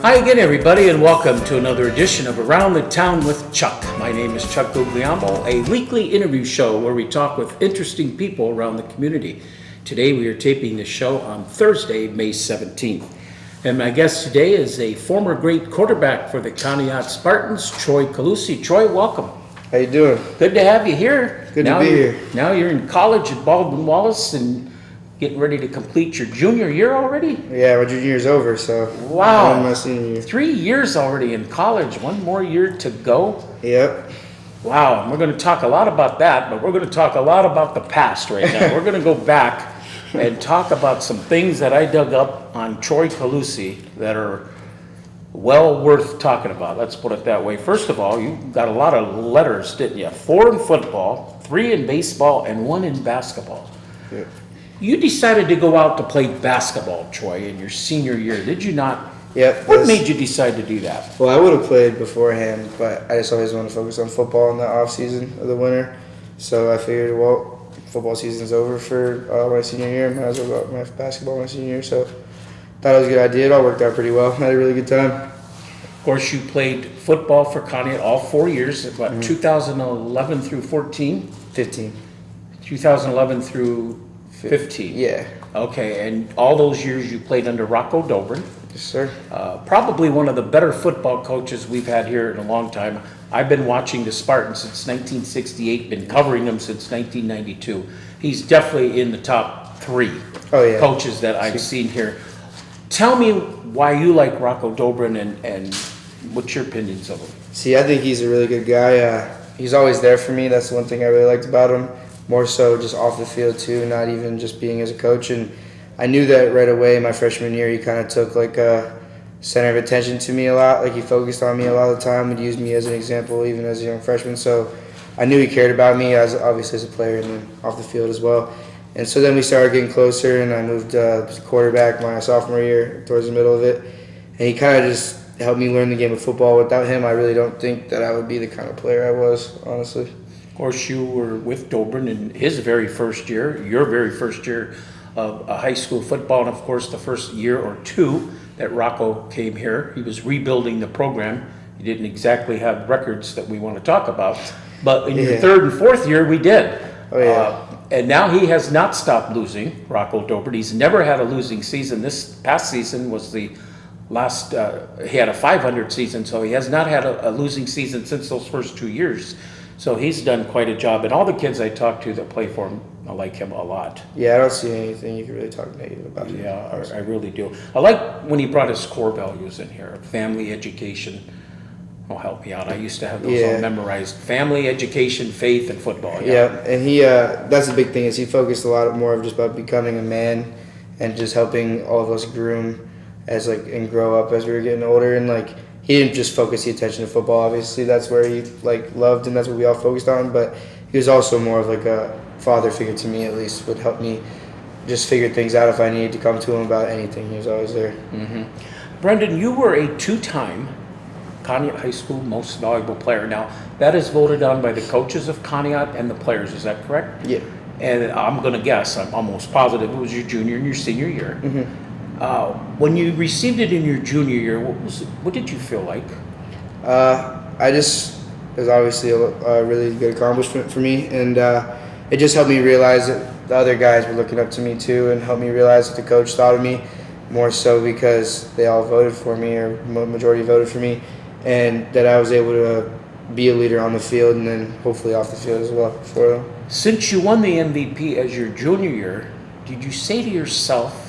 Hi again, everybody, and welcome to another edition of Around the Town with Chuck. My name is Chuck Guglielmo, a weekly interview show where we talk with interesting people around the community. Today we are taping the show on Thursday, May 17th. And my guest today is a former great quarterback for the Conneaut Spartans, Troy Colucci. Troy, welcome. How you doing? Good to have you here. Good to be here. Now you're in college at Baldwin Wallace and getting ready to complete your junior year already? Yeah, my junior year's over, so wow. I'm in my senior year. 3 years already in college, one more year to go. Yep. Wow, and we're going to talk a lot about that, but we're going to talk a lot about the past right now. We're going to go back and talk about some things that I dug up on Troy Colucci that are well worth talking about. Let's put it that way. First of all, you got a lot of letters, didn't you? 4 in football, 3 in baseball, and 1 in basketball. Yep. You decided to go out to play basketball, Troy, in your senior year, did you not? Yep. What made you decide to do that? Well, I would have played beforehand, but I just always wanted to focus on football in the off season of the winter. So I figured, well, football season's over for my senior year. Might as well go out my basketball my senior year. So thought it was a good idea. It all worked out pretty well. Had a really good time. Of course, you played football for Conneaut all 4 years, what, 2011 through 14? 15. 2011 through 15. Yeah. Okay, and all those years you played under Rocco Dobrin. Yes, sir. Probably one of the better football coaches we've had here in a long time. I've been watching the Spartans since 1968, been covering them since 1992. He's definitely in the top 3 coaches that I've seen here. Tell me why you like Rocco Dobrin and what's your opinions of him? See, I think he's a really good guy. He's always there for me. That's the one thing I really liked about him. More so just off the field too, not even just being as a coach. And I knew that right away my freshman year. He kind of took like a center of attention to me a lot. Like he focused on me a lot of the time, would use me as an example even as a young freshman. So I knew he cared about me as obviously as a player and then off the field as well. And so then we started getting closer and I moved to quarterback my sophomore year towards the middle of it. And he kind of just helped me learn the game of football. Without him, I really don't think that I would be the kind of player I was, honestly. Of course, you were with Dobrin in his very first year, your very first year of high school football, and of course the first year or 2 that Rocco came here. He was rebuilding the program. He didn't exactly have records that we want to talk about, but in your 3rd and 4th year, we did. Oh, yeah. And now he has not stopped losing, Rocco Dobrin. He's never had a losing season. This past season was the last, he had a 500 season, so he has not had a losing season since those first 2 years. So he's done quite a job, and all the kids I talk to that play for him, I like him a lot. Yeah, I don't see anything you can really talk negative about him. Yeah, I really do. I like when he brought his core values in here, family, education. Oh, help me out. I used to have those all memorized. Family, education, faith, and football. Yeah, and he, that's the big thing is he focused a lot more of just about becoming a man and just helping all of us groom as and grow up as we were getting older. And he didn't just focus the attention to football. Obviously, that's where he loved, and that's what we all focused on. But he was also more of a father figure to me, at least, would help me just figure things out if I needed to come to him about anything. He was always there. Mm-hmm. Brendan, you were a 2-time Conneaut High School Most Valuable Player. Now, that is voted on by the coaches of Conneaut and the players. Is that correct? Yeah. And I'm going to guess, I'm almost positive it was your junior and your senior year. Mm-hmm. When you received it in your junior year, what did you feel like? It was obviously a really good accomplishment for me, and it just helped me realize that the other guys were looking up to me too, and helped me realize that the coach thought of me more so because they all voted for me, or majority voted for me, and that I was able to be a leader on the field and then hopefully off the field as well for them. Since you won the MVP as your junior year, did you say to yourself,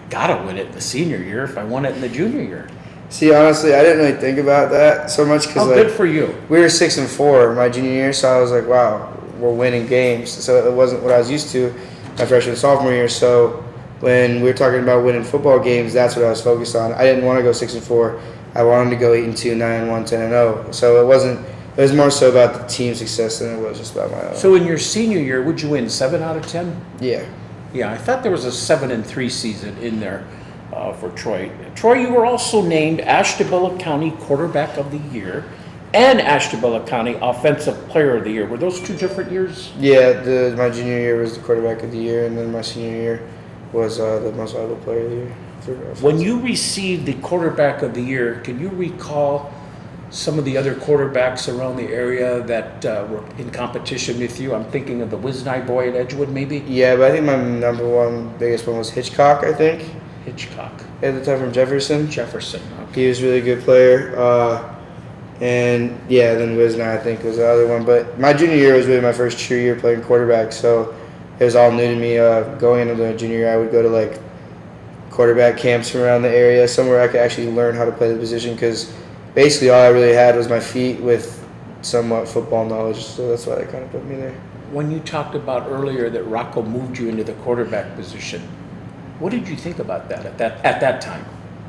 gotta win it in the senior year if I won it in the junior year? See, honestly, I didn't really think about that so much because good for you. We were 6-4 my junior year, so I was like, wow, we're winning games. So it wasn't what I was used to my freshman and sophomore year. So when we were talking about winning football games, that's what I was focused on. I didn't want to go 6-4. I wanted to go 8-2, 9-1, 10-0. So it was more so about the team success than it was just about my own. So in your senior year, would you win 7 out of 10? Yeah. Yeah, I thought there was a 7-3 season in there for Troy. Troy, you were also named Ashtabula County Quarterback of the Year and Ashtabula County Offensive Player of the Year. Were those 2 different years? Yeah, my junior year was the Quarterback of the Year, and then my senior year was the Most Valuable Player of the Year. When you received the quarterback of the year, can you recall some of the other quarterbacks around the area that were in competition with you? I'm thinking of the Wisni boy at Edgewood, maybe? Yeah, but I think my number one, biggest one was Hitchcock, I think. Hitchcock. At the time from Jefferson. Jefferson, okay. He was a really good player. And yeah, then Wisni, I think, was the other one. But my junior year was really my first true year playing quarterback, so it was all new to me. Going into the junior year, I would go to like quarterback camps from around the area, somewhere I could actually learn how to play the position, because basically all I really had was my feet with somewhat football knowledge, so that's why they kind of put me there. When you talked about earlier that Rocco moved you into the quarterback position, what did you think about that at that time?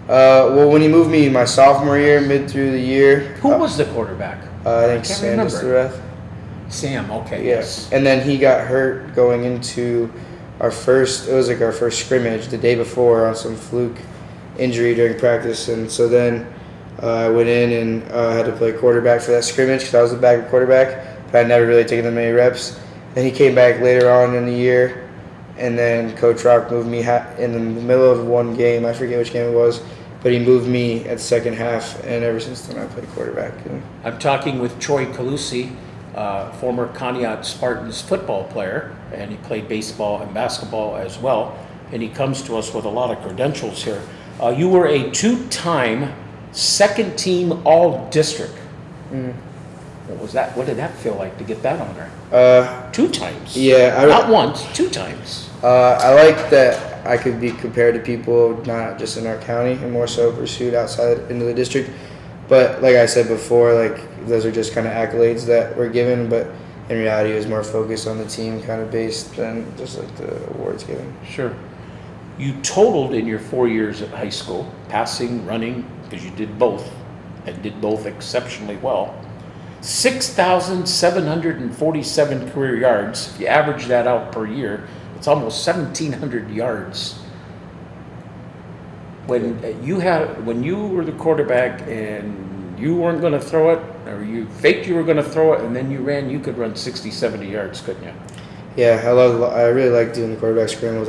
Well, when he moved me my sophomore year, mid through the year. Who was the quarterback? I think Sam was Sam, okay, yes. And then he got hurt going into our first scrimmage the day before on some fluke injury during practice. And so then I went in and had to play quarterback for that scrimmage because I was the backup quarterback, but I'd never really taken that many reps. Then he came back later on in the year, and then Coach Rock moved me in the middle of one game. I forget which game it was, but he moved me at the second half, and ever since then I played quarterback. I'm talking with Troy Colucci, former Conneaut Spartans football player, and he played baseball and basketball as well, and he comes to us with a lot of credentials here. You were a two-time second-team All-District. What was that? What did that feel like to get that honor? 2 times. Yeah. Not once, 2 times. I like that I could be compared to people not just in our county and more so pursued outside into the district. But like I said before, like those are just kind of accolades that were given, but in reality it was more focused on the team kind of based than just like the awards given. Sure. You totaled in your 4 years at high school, passing, running, because you did both, and did both exceptionally well, 6,747 career yards. If you average that out per year, it's almost 1,700 yards. When you were the quarterback and you weren't going to throw it, or you faked you were going to throw it, and then you ran, you could run 60, 70 yards, couldn't you? Yeah, I really like doing the quarterback scrambles.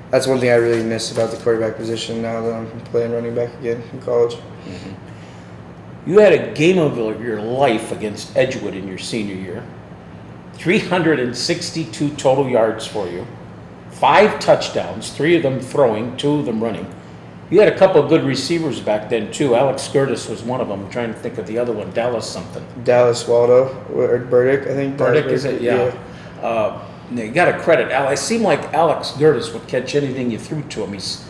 That's one thing I really miss about the quarterback position now that I'm playing running back again in college. Mm-hmm. You had a game of your life against Edgewood in your senior year. 362 total yards for you. 5 touchdowns, 3 of them throwing, 2 of them running. You had a couple of good receivers back then too. Alex Gertis was one of them. I'm trying to think of the other one. Dallas Waldo or Burdick, I think. Burdick, is it? Yeah. You got to credit Al. It seemed like Alex Gertis would catch anything you threw to him. He's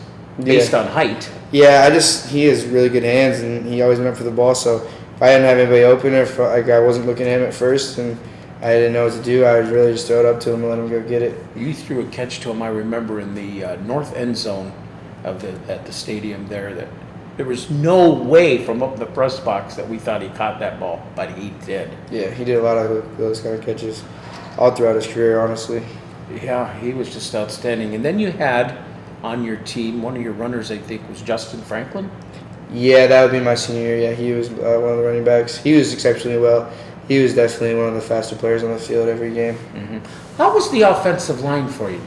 based on height. Yeah, he has really good hands, and he always went for the ball. So if I didn't have anybody open, or if I wasn't looking at him at first, and I didn't know what to do, I would really just throw it up to him and let him go get it. You threw a catch to him, I remember, in the north end zone at the stadium there. That there was no way from up the press box that we thought he caught that ball, but he did. Yeah, he did a lot of those kind of catches all throughout his career, honestly. Yeah, he was just outstanding. And then you had on your team, one of your runners, I think, was Justin Franklin? Yeah, that would be my senior year. Yeah, he was one of the running backs. He was exceptionally well. He was definitely one of the faster players on the field every game. Mm-hmm. How was the offensive line for you,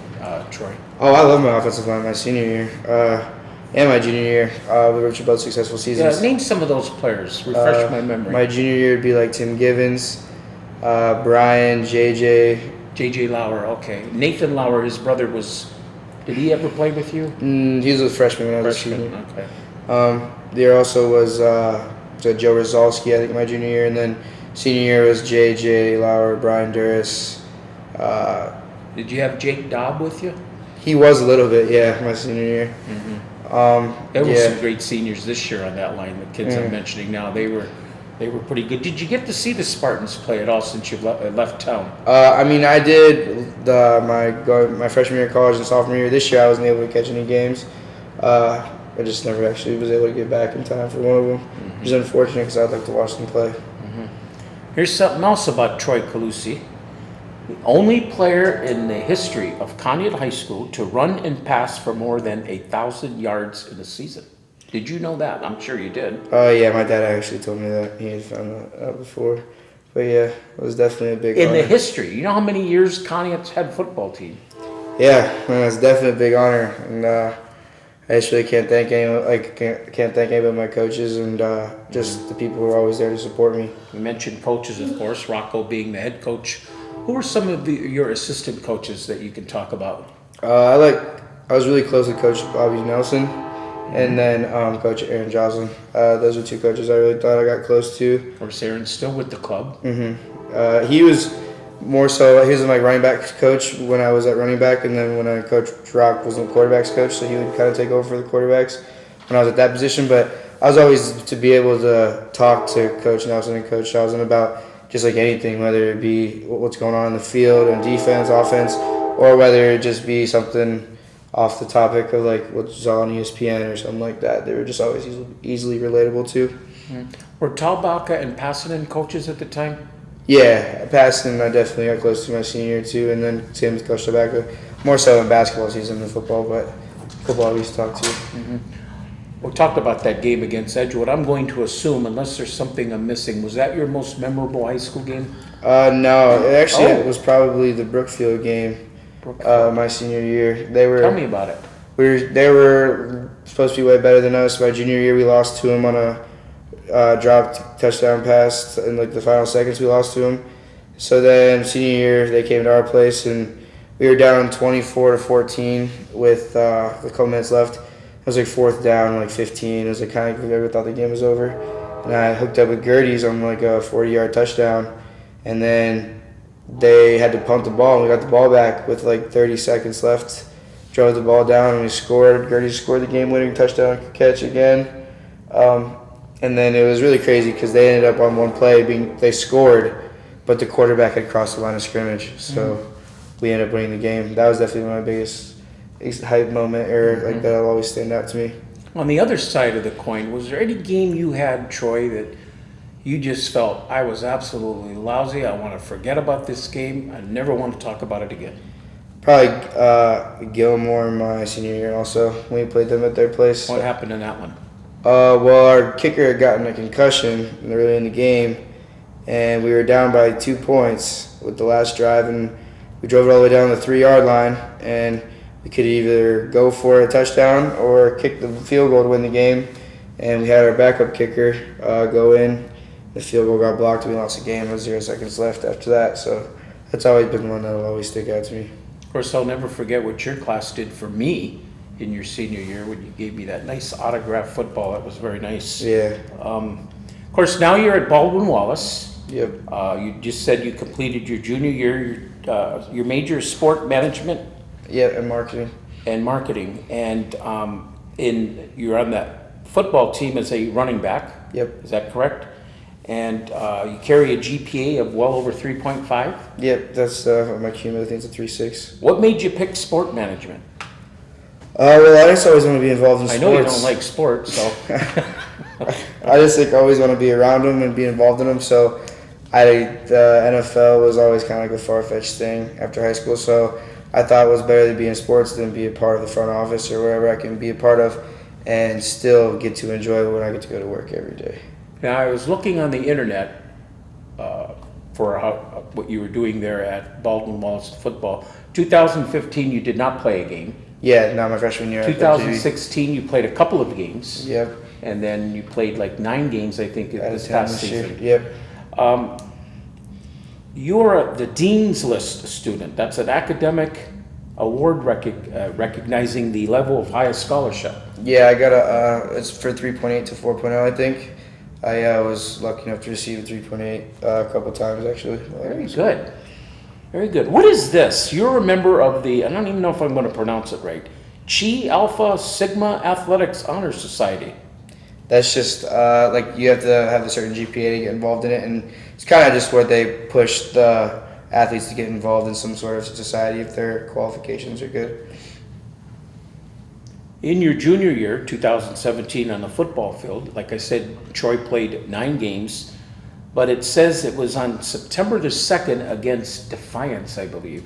Troy? Oh, I love my offensive line my senior year and my junior year. We were both successful seasons. Yeah, name some of those players. Refresh my memory. My junior year would be like Tim Givens, Brian, JJ. JJ Lauer, okay. Nathan Lauer, his brother was... Did he ever play with you? He was a freshman when I was a senior. Okay. There also was Joe Rozalski, I think, my junior year, and then senior year was J.J. Lauer, Brian Duras. Did you have Jake Dobb with you? He was a little bit, yeah, my senior year. Mm-hmm. There were some great seniors this year on that line. The kids I'm mentioning now, they were pretty good. Did you get to see the Spartans play at all since you left town? I mean, I did my freshman year of college and sophomore year. This year I wasn't able to catch any games. I just never actually was able to get back in time for one of them, which is unfortunate because I'd like to watch them play. Mm-hmm. Here's something else about Troy Colucci. The only player in the history of Conneaut High School to run and pass for more than 1,000 yards in a season. Did you know that? I'm sure you did. Yeah, my dad actually told me that. He had found that out before. But yeah, it was definitely a big honor. In the history. You know how many years Conneaut's had a football team? Yeah, man, it's definitely a big honor. And I just really can't thank anyone. Like can't thank any of my coaches and just the people who are always there to support me. You mentioned coaches, of course, Rocco being the head coach. Who are some of your assistant coaches that you can talk about? I was really close with Coach Bobby Nelson, and then Coach Aaron Joslin. Those are two coaches I really thought I got close to. Of course, Aaron's still with the club. He was more so. He was my running backs coach when I was at running back, and then when I coached Rock was the quarterbacks coach, so he would kind of take over for the quarterbacks when I was at that position. But I was always to be able to talk to Coach Nelson and Coach Joslin about just like anything, whether it be what's going on in the field and defense, offense, or whether it just be something off the topic of like what's on ESPN or something like that. They were just always easily relatable to. Were Talbaca and Passanen coaches at the time? Yeah, passing, I definitely got close to my senior year too, and then same with Coach Talbaca. More so in basketball season than football, but football we used to talk to. We talked about that game against Edgewood. I'm going to assume, unless there's something I'm missing, was that your most memorable high school game? No, it was probably the Brookfield game. My senior year. Tell me about it. They were supposed to be way better than us. My junior year, we lost to them on a dropped touchdown pass in like the final seconds. We lost to them. So then senior year, they came to our place and we were down 24-14 with a couple minutes left. It was like fourth down, like 15. It was like kind of everyone thought the game was over. And I hooked up with Gertie's on like a 40-yard touchdown, and then they had to punt the ball, and we got the ball back with like 30 seconds left. Drove the ball down, and we scored. Gertie scored the game-winning touchdown catch again. And then it was really crazy because they ended up on one play, they scored, but the quarterback had crossed the line of scrimmage. So we ended up winning the game. That was definitely my biggest hype moment, or like that'll always stand out to me. On the other side of the coin, was there any game you had, Troy, that you just felt, I was absolutely lousy, I want to forget about this game, I never want to talk about it again? Probably Gilmore my senior year also, when we played them at their place. What happened in that one? Well, our kicker had gotten a concussion early in the game, and we were down by 2 points with the last drive, and we drove it all the way down the 3-yard line, and we could either go for a touchdown or kick the field goal to win the game. And we had our backup kicker go in. The field goal got blocked. We lost the game with 0 seconds left after that. So that's always been one that will always stick out to me. Of course, I'll never forget what your class did for me in your senior year when you gave me that nice autographed football. That was very nice. Yeah. Of course, now you're at Baldwin Wallace. Yep. You just said you completed your junior year. Your major is sport management. Yeah, and marketing. And you're on that football team as a running back. Yep. Is that correct? And you carry a GPA of well over 3.5. Yep, that's my cumulative. I think it's a 3.6. What made you pick sport management? Well, I just always want to be involved in sports. I know you don't like sports, so. I just like always want to be around them and be involved in them. So the NFL was always kind of like a far-fetched thing after high school. So I thought it was better to be in sports than be a part of the front office or wherever I can be a part of and still get to enjoy when I get to go to work every day. Now, I was looking on the internet for what you were doing there at Baldwin Wallace football. 2015, you did not play a game. Yeah, not my freshman year. 2016, you played a couple of games. Yep. And then you played like 9 games, I think, this past season. Yep. You're the Dean's List student. That's an academic award recognizing the level of highest scholarship. Yeah, I got it's for 3.8 to 4.0, I think. I was lucky enough to receive a 3.8 a couple times, actually. Very good. Very good. What is this? You're a member of the, I don't even know if I'm going to pronounce it right, Chi Alpha Sigma Athletics Honor Society. That's just like you have to have a certain GPA to get involved in it, and it's kind of just where they push the athletes to get involved in some sort of society if their qualifications are good. In your junior year, 2017, on the football field, like I said, Troy played 9 games, but it says it was on September the 2nd against Defiance, I believe,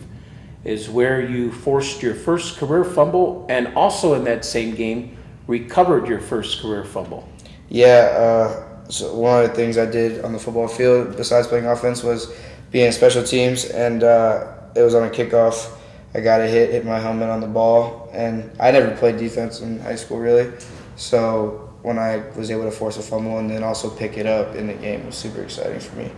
is where you forced your first career fumble, and also in that same game, recovered your first career fumble. Yeah, so one of the things I did on the football field, besides playing offense, was being in special teams, and it was on a kickoff. I got a hit my helmet on the ball, and I never played defense in high school really. So when I was able to force a fumble and then also pick it up in the game, it was super exciting for me.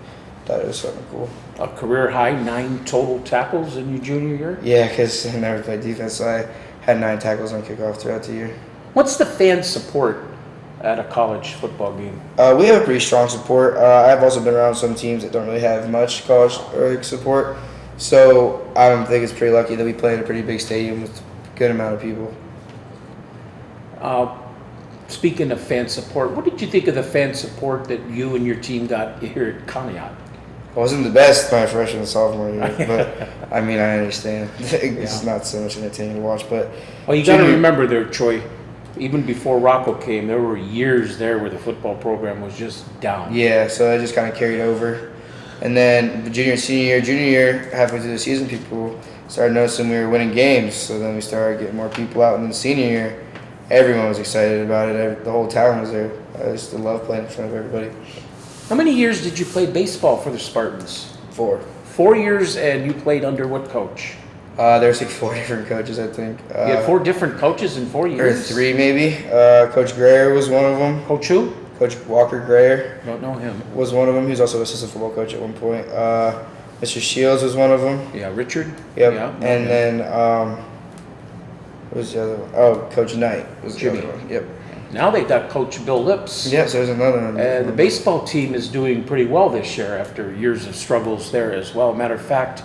Thought it was something cool. A career high 9 total tackles in your junior year? Yeah, because I never played defense, so I had 9 tackles on kickoff throughout the year. What's the fan support at a college football game? We have a pretty strong support. I've also been around some teams that don't really have much college support, so I think it's pretty lucky that we play in a pretty big stadium with a good amount of people. Speaking of fan support, what did you think of the fan support that you and your team got here at Conneaut? I wasn't the best my freshman and sophomore year, but I mean, I understand. It's not so much entertaining to watch, but well, you got to remember there, Troy, even before Rocco came, there were years there where the football program was just down. Yeah, so I just kind of carried over. And then the junior year, halfway through the season, people started noticing we were winning games, so then we started getting more people out. And then senior year, everyone was excited about it. The whole town was there. I just love playing in front of everybody. How many years did you play baseball for the Spartans? 4. 4 years, and you played under what coach? There's like 4 different coaches, I think. You had 4 different coaches in 4 Or years? 3 maybe. Coach Greer was one of them. Coach who? Coach Walker Greer Don't know him. was one of them. He was also assistant football coach at one point. Mr. Shields was one of them. Yeah, Richard? Yep. Yeah, And then, what was the other one? Oh, Coach Knight was Jimmy. the other one. Yep. Now they got Coach Bill Lips. Yeah, so there's another one. The baseball team is doing pretty well this year after years of struggles there as well. Matter of fact,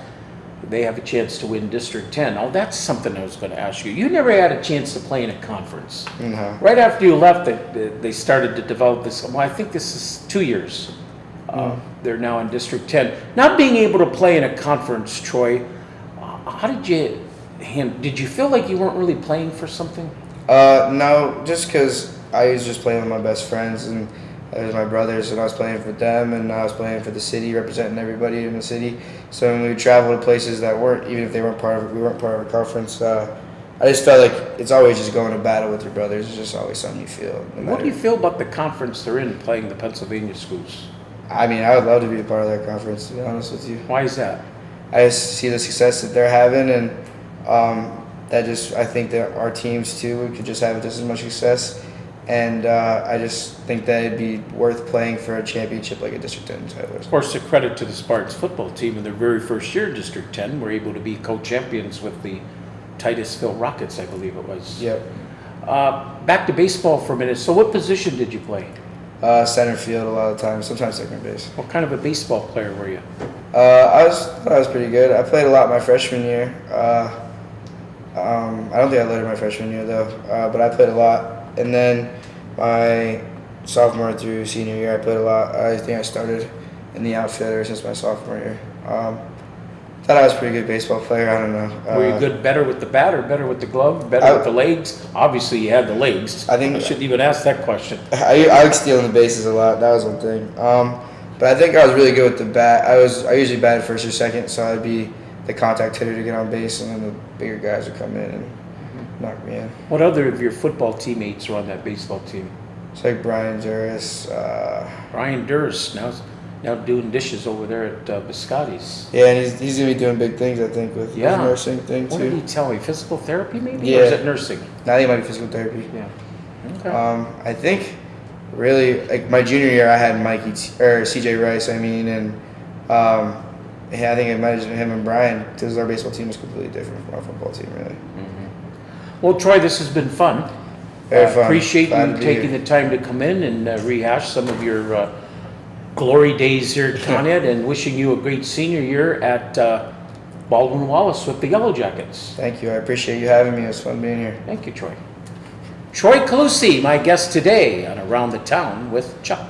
they have a chance to win District 10. Oh, that's something I was going to ask you. You never had a chance to play in a conference. No. Right after you left, they started to develop this. Well, I think this is 2 years. They're now in District 10. Not being able to play in a conference, Troy, how did you feel like you weren't really playing for something? No, just because I was just playing with my best friends and it was my brothers, and I was playing for them, and I was playing for the city, representing everybody in the city. So when we would travel to places that weren't, even if they weren't part of it, we weren't part of a conference. I just felt like it's always just going to battle with your brothers. It's just always something you feel. What do you feel about the conference they're in, playing the Pennsylvania schools? I mean, I would love to be a part of that conference, to be honest with you. Why is that? I just see the success that they're having, and I think that our teams too could just have just as much success. And I just think that it'd be worth playing for a championship like a District 10 title. Of course, a credit to the Spartans football team in their very first year, District 10, were able to be co-champions with the Titusville Rockets, I believe it was. Yep. Back to baseball for a minute. So what position did you play? Center field a lot of times, sometimes second base. What kind of a baseball player were you? I was pretty good. I played a lot my freshman year. I don't think I led my freshman year though, but I played a lot. And then my sophomore through senior year, I played a lot. I think I started in the outfield ever since my sophomore year. Thought I was a pretty good baseball player. I don't know. Were you good, better with the bat or better with the glove, better with the legs? Obviously, you had the legs. I think I shouldn't even ask that question. I like stealing the bases a lot. That was one thing. But I think I was really good with the bat. I usually batted first or second, so I'd be the contact hitter to get on base, and then the bigger guys would come in and knock me in. What other of your football teammates are on that baseball team? It's like Brian Duras. Brian Durst now doing dishes over there at Biscotti's. Yeah, and he's gonna be doing big things, I think, with his nursing thing too. What did he tell me? Physical therapy, maybe? Yeah. Or is it nursing? Now he might be physical therapy. Yeah. Okay. I think really like my junior year, I had CJ Rice. And I think it might have been him and Brian, because our baseball team was completely different from our football team, really. Well, Troy, this has been fun. Very fun. Appreciate Glad you to be taking here. the time to come in and rehash some of your glory days here at Conneaut, and wishing you a great senior year at Baldwin Wallace with the Yellow Jackets. Thank you. I appreciate you having me. It was fun being here. Thank you, Troy. Troy Colucci, my guest today on Around the Town with Chuck.